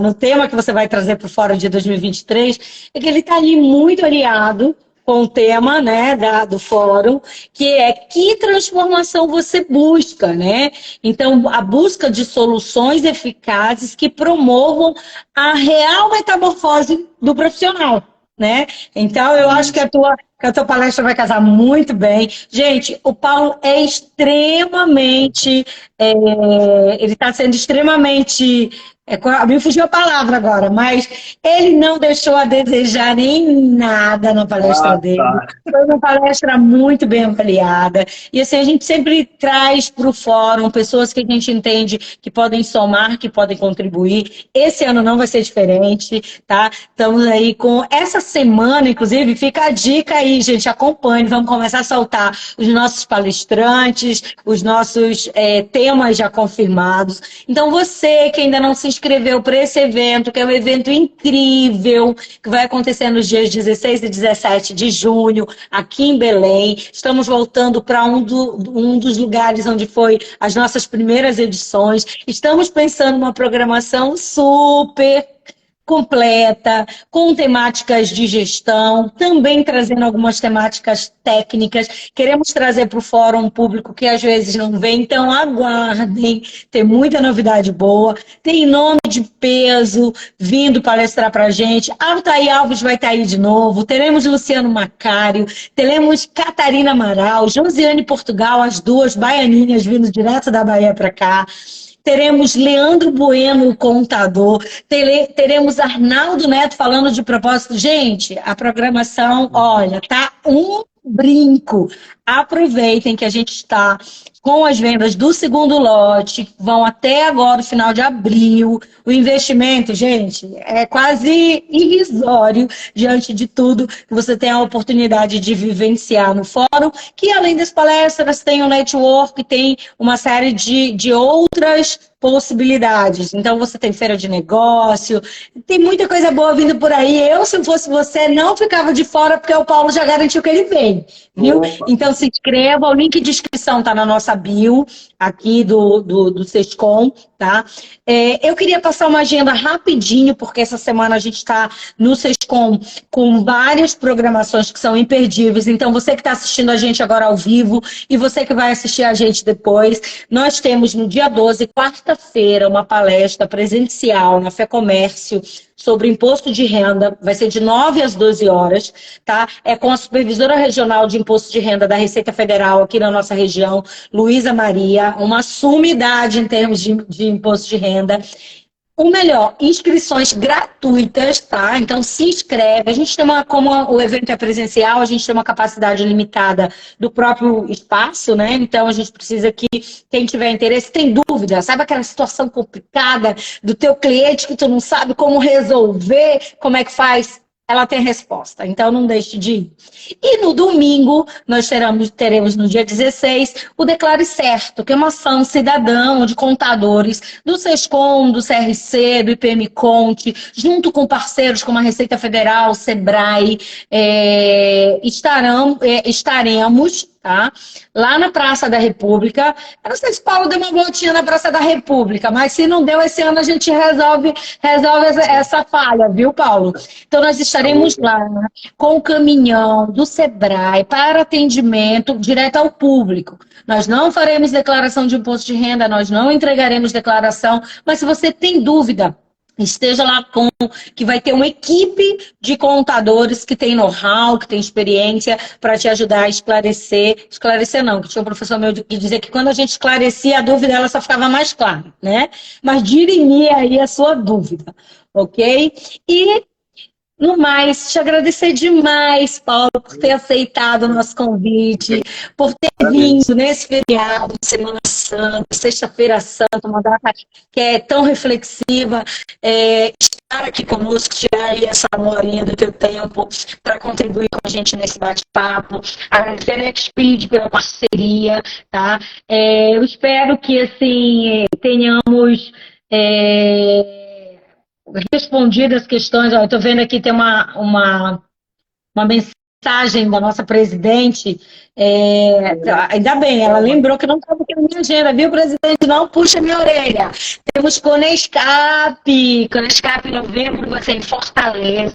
no tema que você vai trazer para o Fórum de 2023 é que ele está ali muito alinhado com o tema, né, do fórum, que é que transformação você busca, né? Então, a busca de soluções eficazes que promovam a real metamorfose do profissional, né? Então, eu acho que a tua palestra vai casar muito bem. Gente, o Paulo é extremamente... ele está sendo extremamente... me fugiu a palavra agora, mas ele não deixou a desejar em nada na palestra dele. Tá. Foi uma palestra muito bem avaliada. E assim, a gente sempre traz para o fórum pessoas que a gente entende que podem somar, que podem contribuir. Esse ano não vai ser diferente, tá? Estamos aí com essa semana, inclusive, fica a dica aí, gente, acompanhe. Vamos começar a soltar os nossos palestrantes, os nossos temas já confirmados. Então, você que ainda não se inscreveu para esse evento, que é um evento incrível, que vai acontecer nos dias 16 e 17 de junho, aqui em Belém. Estamos voltando para um dos lugares onde foi as nossas primeiras edições. Estamos pensando numa programação super completa, com temáticas de gestão, também trazendo algumas temáticas técnicas. Queremos trazer para o fórum um público que às vezes não vem, então aguardem, tem muita novidade boa. Tem nome de peso vindo palestrar para a gente. Altair Alves vai estar aí de novo. Teremos Luciano Macário, teremos Catarina Amaral, Josiane Portugal, as duas baianinhas vindo direto da Bahia para cá. Teremos Leandro Bueno, o contador. Teremos Arnaldo Neto falando de propósito. Gente, a programação, olha, tá um brinco. Aproveitem que a gente está com as vendas do segundo lote, vão até agora, o final de abril. O investimento, gente, é quase irrisório diante de tudo que você tem a oportunidade de vivenciar no fórum, que além das palestras, tem o network, tem uma série de outras possibilidades. Então, você tem feira de negócio, tem muita coisa boa vindo por aí. Eu, se fosse você, não ficava de fora, porque o Paulo já garantiu que ele vem, viu? Opa. Então, se inscreva, o link de inscrição está na nossa nossa bio aqui do Sescom, tá? Eu queria passar uma agenda rapidinho, porque essa semana a gente está no Sescom com várias programações que são imperdíveis. Então, você que está assistindo a gente agora ao vivo e você que vai assistir a gente depois, nós temos no dia 12, quarta-feira, uma palestra presencial na Fé Comércio sobre imposto de renda, vai ser de 9 às 12 horas, tá? É com a supervisora regional de imposto de renda da Receita Federal aqui na nossa região, Luísa Maria, uma sumidade em termos de imposto de renda. O melhor, inscrições gratuitas, tá? Então se inscreve. A gente tem como o evento é presencial, a gente tem uma capacidade limitada do próprio espaço, né? Então a gente precisa que quem tiver interesse, tem dúvida, sabe aquela situação complicada do teu cliente que tu não sabe como resolver, como é que faz? Ela tem resposta, então não deixe de ir. E no domingo, nós teremos no dia 16, o Declare Certo, que é uma ação cidadã de contadores do Sescom, do CRC, do IPM Conte, junto com parceiros como a Receita Federal, o Sebrae, estaremos, tá? Lá na Praça da República. Eu não sei se Paulo deu uma voltinha na Praça da República, mas se não deu, esse ano a gente resolve essa falha, viu, Paulo? Então nós estaremos lá com o caminhão do Sebrae para atendimento direto ao público. Nós não faremos declaração de imposto de renda, nós não entregaremos declaração, mas se você tem dúvida, esteja lá que vai ter uma equipe de contadores que tem know-how, que tem experiência para te ajudar a esclarecer. Esclarecer não, que tinha um professor meu que dizia que quando a gente esclarecia a dúvida, ela só ficava mais clara, né? Mas dirimir aí a sua dúvida, ok? E no mais, te agradecer demais, Paulo, por ter aceitado o nosso convite, por ter vindo nesse feriado de Semana Santa, Sexta-feira Santa, uma data que é tão reflexiva, estar aqui conosco, tirar aí essa horinha do teu tempo para contribuir com a gente nesse bate-papo. Agradecer a NextSpeed pela parceria, tá? Eu espero que, assim, tenhamos respondidas as questões. Ó, eu estou vendo aqui, tem uma mensagem da nossa presidente. Ainda bem, ela lembrou que não estava aqui na minha agenda, viu, presidente? Não puxa minha orelha. Temos Conescap em novembro, vai ser em Fortaleza.